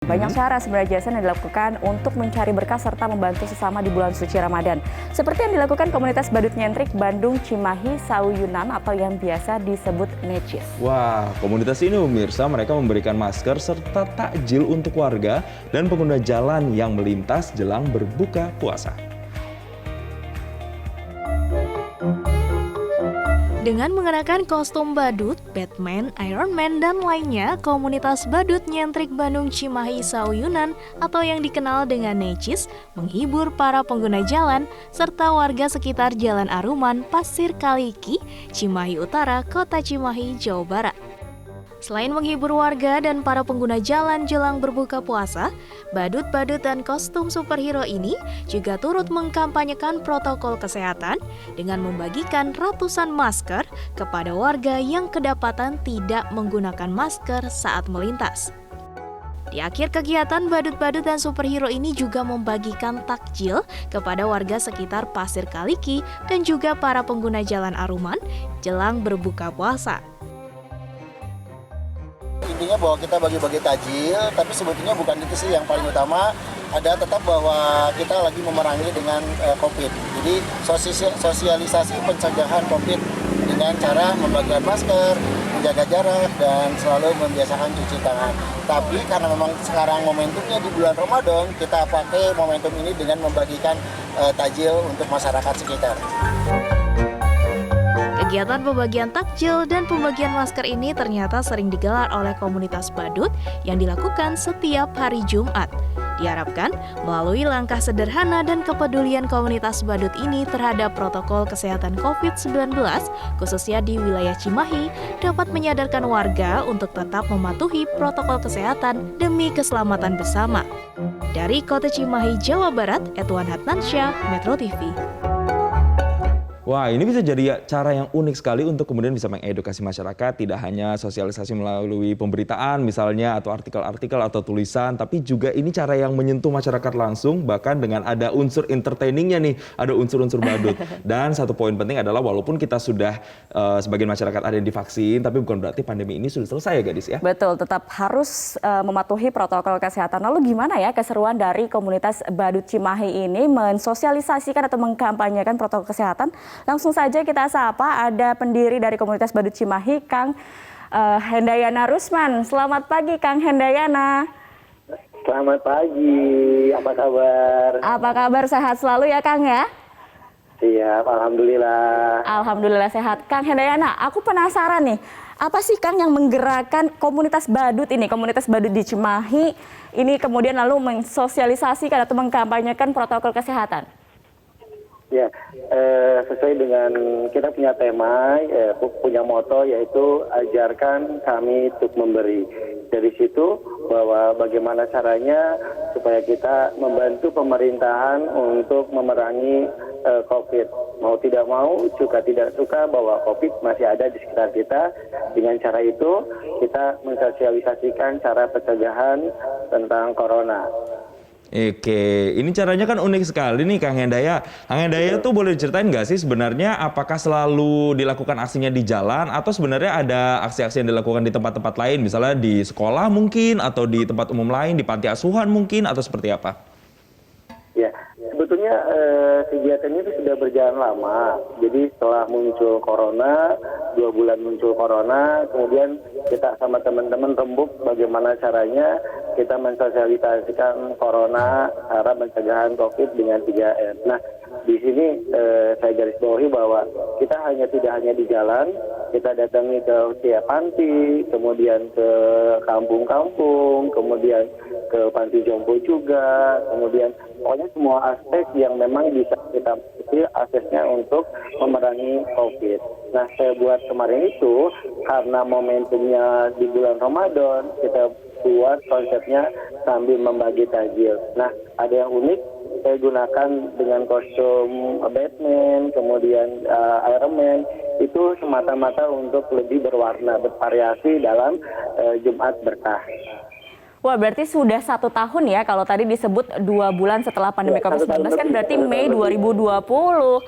Banyak cara sebenarnya Jason yang dilakukan untuk mencari berkah serta membantu sesama di bulan suci Ramadan. Seperti yang dilakukan komunitas badut nyentrik Bandung Cimahi Sauyunan atau yang biasa disebut Necis. Wah, komunitas ini pemirsa mereka memberikan masker serta takjil untuk warga dan pengguna jalan yang melintas jelang berbuka puasa. Dengan mengenakan kostum badut, Batman, Iron Man, dan lainnya, komunitas badut nyentrik Bandung Cimahi Sauyunan atau yang dikenal dengan Necis menghibur para pengguna jalan serta warga sekitar Jalan Aruman, Pasir Kaliki, Cimahi Utara, Kota Cimahi, Jawa Barat. Selain menghibur warga dan para pengguna jalan jelang berbuka puasa, badut-badut dan kostum superhero ini juga turut mengkampanyekan protokol kesehatan dengan membagikan ratusan masker kepada warga yang kedapatan tidak menggunakan masker saat melintas. Di akhir kegiatan, badut-badut dan superhero ini juga membagikan takjil kepada warga sekitar Pasir Kaliki dan juga para pengguna Jalan Aruman jelang berbuka puasa. Intinya bahwa kita bagi-bagi takjil, tapi sebetulnya bukan itu sih yang paling utama. Ada tetap bahwa kita lagi memerangi dengan COVID. Jadi sosialisasi pencegahan COVID dengan cara membagikan masker, menjaga jarak, dan selalu membiasakan cuci tangan. Tapi karena memang sekarang momentumnya di bulan Ramadan, kita pakai momentum ini dengan membagikan takjil untuk masyarakat sekitar. Kegiatan pembagian takjil dan pembagian masker ini ternyata sering digelar oleh komunitas badut yang dilakukan setiap hari Jumat. Diharapkan melalui langkah sederhana dan kepedulian komunitas badut ini terhadap protokol kesehatan COVID-19, khususnya di wilayah Cimahi, dapat menyadarkan warga untuk tetap mematuhi protokol kesehatan demi keselamatan bersama. Dari Kota Cimahi, Jawa Barat, Edwan Hatnansyah, Metro TV. Wah, ini bisa jadi cara yang unik sekali untuk kemudian bisa mengedukasi masyarakat, tidak hanya sosialisasi melalui pemberitaan misalnya atau artikel-artikel atau tulisan, tapi juga ini cara yang menyentuh masyarakat langsung, bahkan dengan ada unsur entertainingnya nih, ada unsur-unsur badut. Dan satu poin penting adalah walaupun kita sudah sebagian masyarakat ada yang divaksin, tapi bukan berarti pandemi ini sudah selesai ya gadis ya? Betul, tetap harus mematuhi protokol kesehatan. Lalu gimana ya keseruan dari komunitas badut Cimahi ini mensosialisasikan atau mengkampanyekan protokol kesehatan? Langsung saja kita sapa, ada pendiri dari komunitas badut Cimahi, Kang Hendayana Rusman. Selamat pagi, Kang Hendayana. Selamat pagi, apa kabar? Apa kabar, sehat selalu ya, Kang ya? Siap, alhamdulillah. Alhamdulillah sehat. Kang Hendayana, aku penasaran nih, apa sih Kang yang menggerakkan komunitas badut ini, komunitas badut di Cimahi ini kemudian lalu mensosialisasikan atau mengkampanyekan protokol kesehatan? Ya, sesuai dengan kita punya tema, punya moto yaitu ajarkan kami untuk memberi. Dari situ bahwa bagaimana caranya supaya kita membantu pemerintahan untuk memerangi COVID. Mau tidak mau, suka tidak suka bahwa COVID masih ada di sekitar kita. Dengan cara itu kita mensosialisasikan cara pencegahan tentang corona. Oke, ini caranya kan unik sekali nih Kang Hendaya. Kang Hendaya tuh boleh diceritain nggak sih sebenarnya apakah selalu dilakukan aksinya di jalan atau sebenarnya ada aksi-aksi yang dilakukan di tempat-tempat lain, misalnya di sekolah mungkin atau di tempat umum lain, di panti asuhan mungkin atau seperti apa? Ya, sebetulnya kegiatan itu sudah berjalan lama. Jadi setelah muncul corona, 2 bulan muncul corona, kemudian kita sama teman-teman rembuk bagaimana caranya kita mensosialisasikan corona, cara pencegahan COVID dengan 3M. Nah, di sini saya garis bawahi bahwa kita tidak hanya di jalan, kita datangi ke setiap panti, kemudian ke kampung-kampung, kemudian ke panti jompo juga, kemudian pokoknya semua aspek yang memang bisa kita pilih aksesnya untuk memerangi COVID. Nah, saya buat kemarin itu karena momentumnya di bulan Ramadan, kita buat konsepnya sambil membagi takjil. Nah, ada yang unik, saya gunakan dengan kostum Batman, kemudian Iron Man, itu semata-mata untuk lebih berwarna, bervariasi dalam Jumat Berkah. Wah, berarti sudah 1 tahun ya, kalau tadi disebut 2 bulan setelah pandemi COVID-19 kan berarti Mei 2020.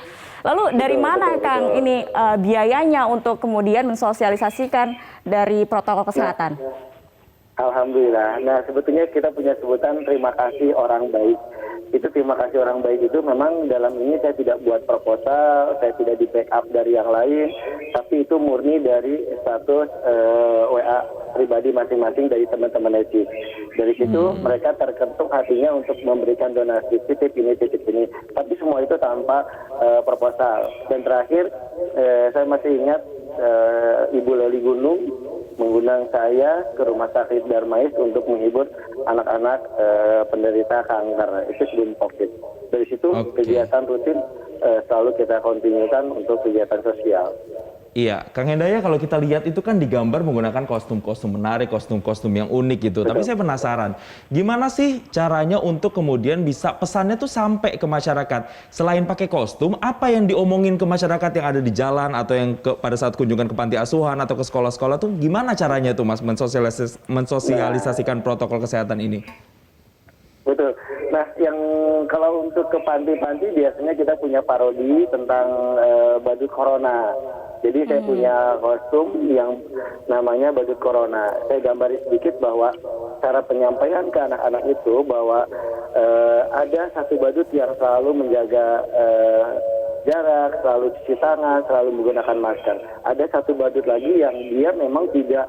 Lalu dari mana Kang ini biayanya untuk kemudian mensosialisasikan dari protokol kesehatan? Alhamdulillah. Nah, sebetulnya kita punya sebutan terima kasih orang baik. Itu terima kasih orang baik itu memang dalam ini saya tidak buat proposal, saya tidak di backup dari yang lain, tapi itu murni dari status WA pribadi masing-masing dari teman-teman Necis. Dari situ mereka terketuk hatinya untuk memberikan donasi titip ini, tapi semua itu tanpa proposal. Dan terakhir saya masih ingat Ibu Loli Gunung mengundang saya ke Rumah Sakit Darmais untuk menghibur anak-anak penderita kanker itu sebelum COVID. Dari situ kegiatan rutin selalu kita kontinukan untuk kegiatan sosial. Iya, Kang Hendaya kalau kita lihat itu kan digambar menggunakan kostum-kostum menarik, kostum-kostum yang unik gitu. Betul. Tapi saya penasaran, gimana sih caranya untuk kemudian bisa pesannya tuh sampai ke masyarakat? Selain pakai kostum, apa yang diomongin ke masyarakat yang ada di jalan atau yang pada saat kunjungan ke panti asuhan atau ke sekolah-sekolah tuh gimana caranya tuh Mas mensosialisasikan protokol kesehatan ini? Betul. Nah, yang kalau untuk ke panti-panti biasanya kita punya parodi tentang badut corona. Jadi saya punya kostum yang namanya badut corona. Saya gambari sedikit bahwa cara penyampaian ke anak-anak itu bahwa ada satu badut yang selalu menjaga jarak, selalu cuci tangan, selalu menggunakan masker. Ada satu badut lagi yang dia memang tidak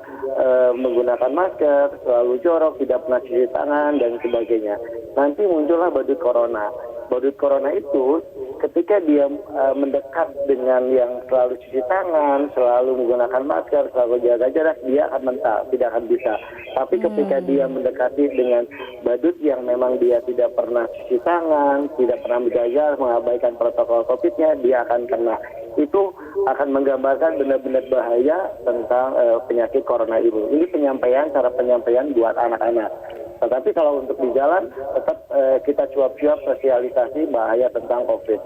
menggunakan masker, selalu jorok, tidak pernah cuci tangan dan sebagainya. Nanti muncullah badut corona. Badut corona itu ketika dia mendekat dengan yang selalu cuci tangan, selalu menggunakan masker, selalu jaga jarak, dia akan mental, tidak akan bisa. Tapi ketika dia mendekati dengan badut yang memang dia tidak pernah cuci tangan, tidak pernah menjaga, mengabaikan protokol COVID-nya, dia akan kena. Itu akan menggambarkan benar-benar bahaya tentang penyakit corona ini. Ini cara penyampaian buat anak-anak. Tetapi kalau untuk di jalan, tetap kita cuap-cuap sosialisasi bahaya tentang COVID.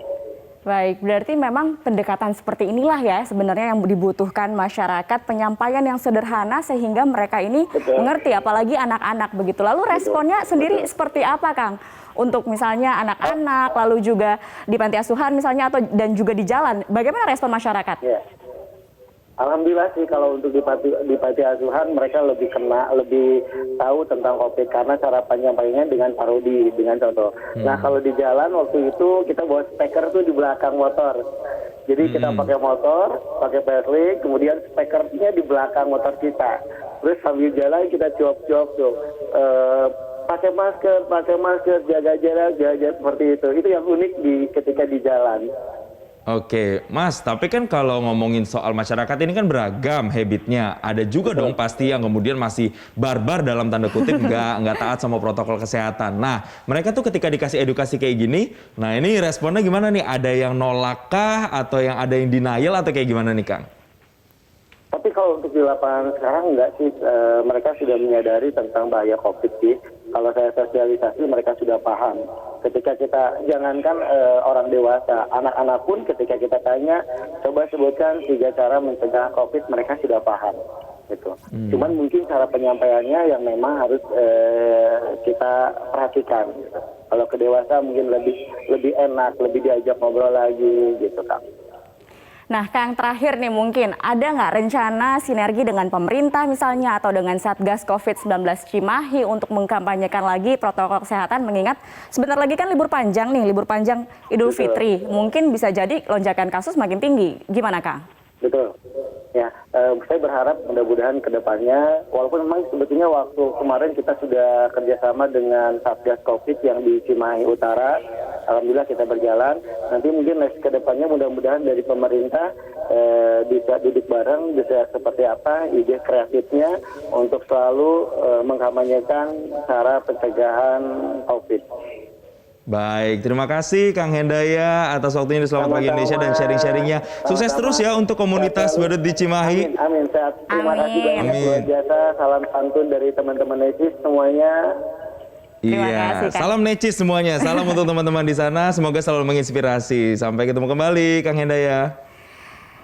Baik, berarti memang pendekatan seperti inilah ya sebenarnya yang dibutuhkan masyarakat, penyampaian yang sederhana sehingga mereka ini mengerti, apalagi anak-anak begitu. Lalu responnya sendiri seperti apa, Kang? Untuk misalnya anak-anak, lalu juga di panti asuhan misalnya dan juga di jalan, bagaimana respon masyarakat? Ya. Alhamdulillah sih kalau untuk di panti asuhan mereka lebih tahu tentang COVID karena cara penyampaiannya dengan parodi, dengan contoh. Nah kalau di jalan waktu itu kita bawa speaker tuh di belakang motor. Jadi kita pakai motor, pakai peslink, kemudian speakernya di belakang motor kita. Terus sambil jalan kita cuap-cuap tuh. Pakai masker, jaga jarak seperti itu. Itu yang unik ketika di jalan. Oke, Mas, tapi kan kalau ngomongin soal masyarakat ini kan beragam habitnya. Ada juga dong pasti yang kemudian masih barbar dalam tanda kutip, nggak taat sama protokol kesehatan. Nah, mereka tuh ketika dikasih edukasi kayak gini, nah ini responnya gimana nih? Ada yang nolak kah? Atau yang ada yang denial atau kayak gimana nih, Kang? Tapi kalau untuk di lapangan sekarang enggak sih, mereka sudah menyadari tentang bahaya COVID sih. Kalau saya sosialisasi mereka sudah paham. Ketika kita, jangankan orang dewasa, anak-anak pun ketika kita tanya, coba sebutkan 3 cara mencegah COVID, mereka sudah paham. Gitu. Cuman mungkin cara penyampaiannya yang memang harus kita perhatikan. Gitu. Kalau ke dewasa mungkin lebih enak, lebih diajak ngobrol lagi gitu, Kang. Nah, Kang, terakhir nih mungkin ada nggak rencana sinergi dengan pemerintah misalnya atau dengan Satgas COVID-19 Cimahi untuk mengkampanyekan lagi protokol kesehatan mengingat sebentar lagi kan libur panjang Idul Fitri. Mungkin bisa jadi lonjakan kasus makin tinggi. Gimana, Kang? Betul. Ya, saya berharap mudah-mudahan ke depannya, walaupun memang sebetulnya waktu kemarin kita sudah kerjasama dengan Satgas COVID yang di Cimahi Utara, alhamdulillah kita berjalan. Nanti mungkin ke depannya mudah-mudahan dari pemerintah bisa duduk bareng, bisa seperti apa ide kreatifnya untuk selalu mengkampanyekan cara pencegahan COVID. Baik, terima kasih Kang Hendaya atas waktunya di Selamat Pagi Indonesia dan sharing-sharingnya. Sukses terus ya untuk komunitas badut di Cimahi. Amin. Terima kasih banyak luar biasa. Salam santun dari teman-teman Necis semuanya. Iya, salam Necis semuanya. Salam untuk teman-teman di sana. Semoga selalu menginspirasi. Sampai ketemu kembali, Kang Hendaya.